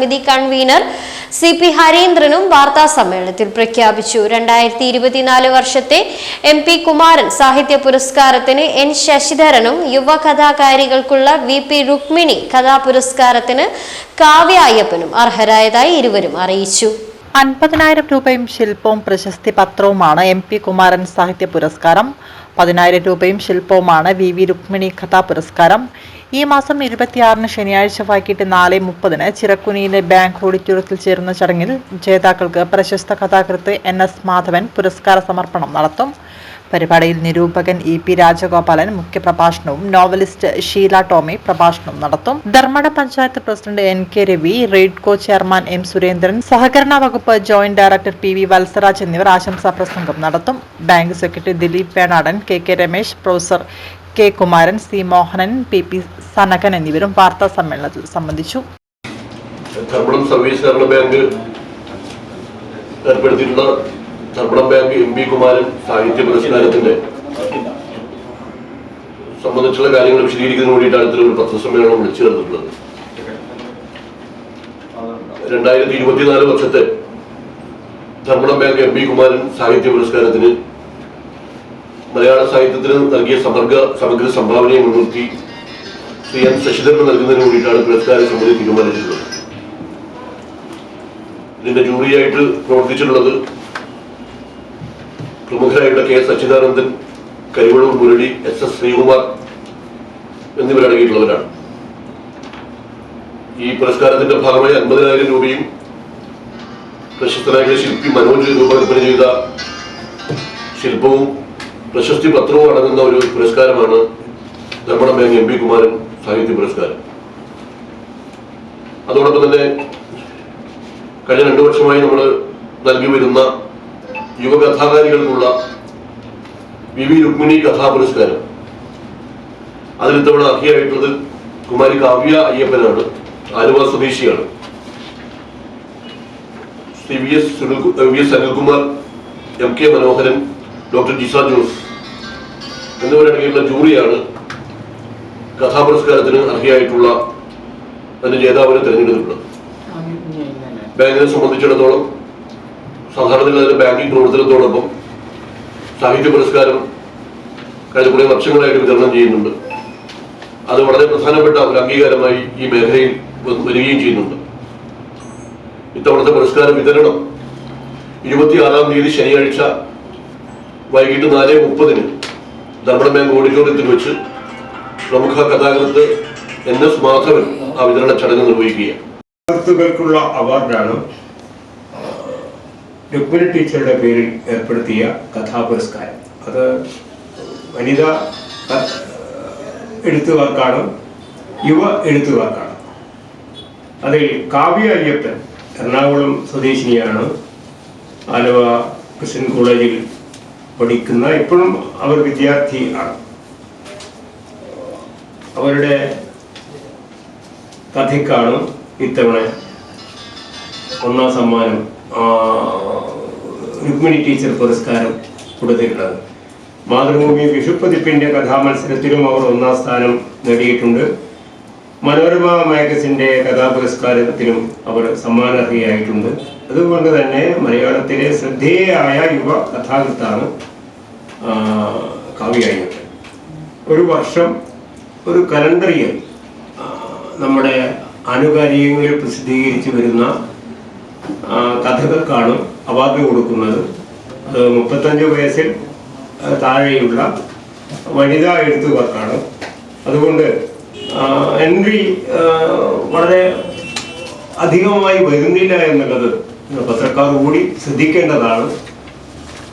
സമിതി convener CP ഹരീന്ദ്രനും വാർത്താ സമ്മേളനത്തിൽ പ്രഖ്യാപിച്ചു. 2024 വർഷത്തെ MP കുമാരൻ സാഹിത്യ പുരസ്കാരത്തിന് N ശശിധരനും യുവ കഥാകാരികൾക്കുള്ള VP രുക്മിണി കഥാപുരസ്കാരത്തിന് കാവ്യ അയ്യപ്പനും അർഹരായതായി ഇരുവരും അറിയിച്ചു. 50,000 രൂപയും ശില്പവും പ്രശസ്തി പത്രവുമാണ് MP കുമാരൻ സാഹിത്യ പുരസ്കാരം. 10,000 രൂപയും ശില്പവുമാണ് VV രുക്മിണി കഥാപുരസ്കാരം. ഈ മാസം 26 ശനിയാഴ്ച വൈകിട്ട് 4:30 ചിറക്കുനിയിലെ ബാങ്ക് ഓഡിറ്റോറിയത്തിൽ ചേരുന്ന ചടങ്ങിൽ ജേതാക്കൾക്ക് പ്രശസ്ത കഥാകൃത്ത് NS മാധവൻ പുരസ്കാര സമർപ്പണം നടത്തും. പരിപാടിയിൽ നിരൂപകൻ EP രാജഗോപാലൻ മുഖ്യപ്രഭാഷണവും നോവലിസ്റ്റ് ഷീല ടോമി പ്രഭാഷണവും നടത്തും. Dharmadam panchayat president NK Ravi, Raidco chairman M Surendran, സഹകരണ വകുപ്പ് ജോയിന്റ് ഡയറക്ടർ PV വത്സരാജ് എന്നിവർ ആശംസാ പ്രസംഗം നടത്തും. Bank secretary Dileep Venadan, KK Ramesh, professor K Kumaran, C Mohanan, PP Sanakan എന്നിവരും വാർത്താ സമ്മേളനത്തിൽ സംബന്ധിച്ചു. ധർമ്മടം ബാങ്ക് MP കുമാരൻ സാഹിത്യ പുരസ്കാരത്തിന്റെ സംബന്ധിച്ചുള്ള കാര്യങ്ങൾ വിശദീകരിക്കുന്നതിന് വേണ്ടിയിട്ടാണ് ഇത്തരം പത്രസമ്മേളനം വിളിച്ചു ചേർത്തിട്ടുള്ളത്. 2024 വർഷത്തെ ധർമ്മടം ബാങ്ക് MP കുമാരൻ സാഹിത്യ പുരസ്കാരത്തിന് മലയാള സാഹിത്യത്തിന് നൽകിയ സമഗ്ര സംഭാവനയെ മുൻനിർത്തി ശ്രീ N ശശിധരന് നൽകുന്നതിന് വേണ്ടിയിട്ടാണ് പുരസ്കാര സമിതി തീരുമാനിച്ചിട്ടുള്ളത്. ഇതിന്റെ ജൂറിയായിട്ട് പ്രവർത്തിച്ചിട്ടുള്ളത് പ്രമുഖരായിട്ടുള്ള K സച്ചിദാനന്ദൻ, കരിവള്ളൂർ മുരളി, SS ശ്രീകുമാർ എന്നിവരടങ്ങിയിട്ടുള്ളവരാണ്. ഈ പുരസ്കാരത്തിന്റെ ഭാഗമായി 50,000 രൂപയും പ്രശസ്തനായ ശില്പി മനോജ് രൂപകൽപ്പന ചെയ്ത ശില്പവും പ്രശസ്തി പത്രവും അടങ്ങുന്ന ഒരു പുരസ്കാരമാണ് ധർമ്മടം ബാങ്ക് MP കുമാരൻ സാഹിത്യ പുരസ്കാരം. അതോടൊപ്പം തന്നെ കഴിഞ്ഞ 2 വർഷമായി നമ്മൾ നൽകി വരുന്ന യുവ കഥാകാരികൾക്കുള്ള VV രുക്മിണി കഥാപുരസ്കാരം, അതിൽ ഇത്തവണ അർഹയായിട്ടുള്ളത് കുമാരി കാവ്യ അയ്യപ്പനാണ്. ആലുവ സ്വദേശിയാണ്. VS അനിൽകുമാർ, MK മനോഹരൻ, ഡോക്ടർ ജിസ ജോസ് എന്നിവരടങ്ങിയുള്ള ജൂറിയാണ് കഥാപുരസ്കാരത്തിന് അർഹയായിട്ടുള്ള അതിന്റെ ജേതാവിനെ തിരഞ്ഞെടുത്തിട്ടുള്ളത്. ബാങ്കിനെ സംബന്ധിച്ചിടത്തോളം സാധാരണ ബാങ്കിംഗ് പ്രവർത്തനത്തോടൊപ്പം സാഹിത്യ പുരസ്കാരം കഴിഞ്ഞ കുറേ വർഷങ്ങളായിട്ട് വിതരണം ചെയ്യുന്നുണ്ട്. അത് വളരെ പ്രധാനപ്പെട്ട ഒരു അംഗീകാരമായി ഈ മേഖലയിൽ വരികയും ചെയ്യുന്നുണ്ട്. ഇത്തവണത്തെ പുരസ്കാര വിതരണം 26-ാം തീയതി ശനിയാഴ്ച വൈകിട്ട് 4:30 ധർമ്മടം ബാങ്ക് ഓഡിറ്റോറിയത്തിൽ വെച്ച് പ്രമുഖ കഥാകൃത്ത് NS മാധവൻ ആ വിതരണ ചടങ്ങ് നിർവഹിക്കുകയാണ്. അവാർഡാണ് രുക്മിണി ടീച്ചറുടെ പേരിൽ ഏർപ്പെടുത്തിയ കഥാപുരസ്കാരം. അത് വനിതാ എഴുത്തുകാർക്കാണ്, യുവ എഴുത്തുകാർക്കാണ്. അതിൽ കാവ്യ അയ്യപ്പൻ എറണാകുളം സ്വദേശിനിയാണ്. ആലുവ ക്രിസ്ത്യൻ കോളേജിൽ പഠിക്കുന്ന, ഇപ്പോഴും അവർ വിദ്യാർത്ഥി ആണ്. അവരുടെ കഥയ്ക്കാണ് ഇത്തവണ 1ാം സമ്മാനം രുക്മിണി ടീച്ചർ പുരസ്കാരം കൊടുത്തിട്ടുള്ളത്. മാതൃഭൂമി വിഷുപ്പതിപ്പിന്റെ കഥാമത്സരത്തിലും അവർ 1ാം സ്ഥാനം നേടിയിട്ടുണ്ട്. മനോരമ മാഗസിന്റെ കഥാപുരസ്കാരത്തിലും അവർ സമ്മാനാർഹയായിട്ടുണ്ട്. അതുകൊണ്ട് തന്നെ മലയാളത്തിലെ ശ്രദ്ധേയയായ യുവ കഥാകൃത്താണ് കാവ്യ അയ്യപ്പൻ. ഒരു വർഷം ഒരു കലണ്ടർ ഇയർ നമ്മുടെ ആനുകാലികങ്ങളിൽ പ്രസിദ്ധീകരിച്ചു വരുന്ന കഥകൾക്കാണ് അവാർഡ് കൊടുക്കുന്നത്. അത് 35 വയസ്സിൽ താഴെയുള്ള വനിതാ എഴുത്തുകാർക്കാണ്. അതുകൊണ്ട് എൻട്രി വളരെ അധികമായി വരുന്നില്ല എന്നുള്ളത് പത്രക്കാർ കൂടി ശ്രദ്ധിക്കേണ്ടതാണ്.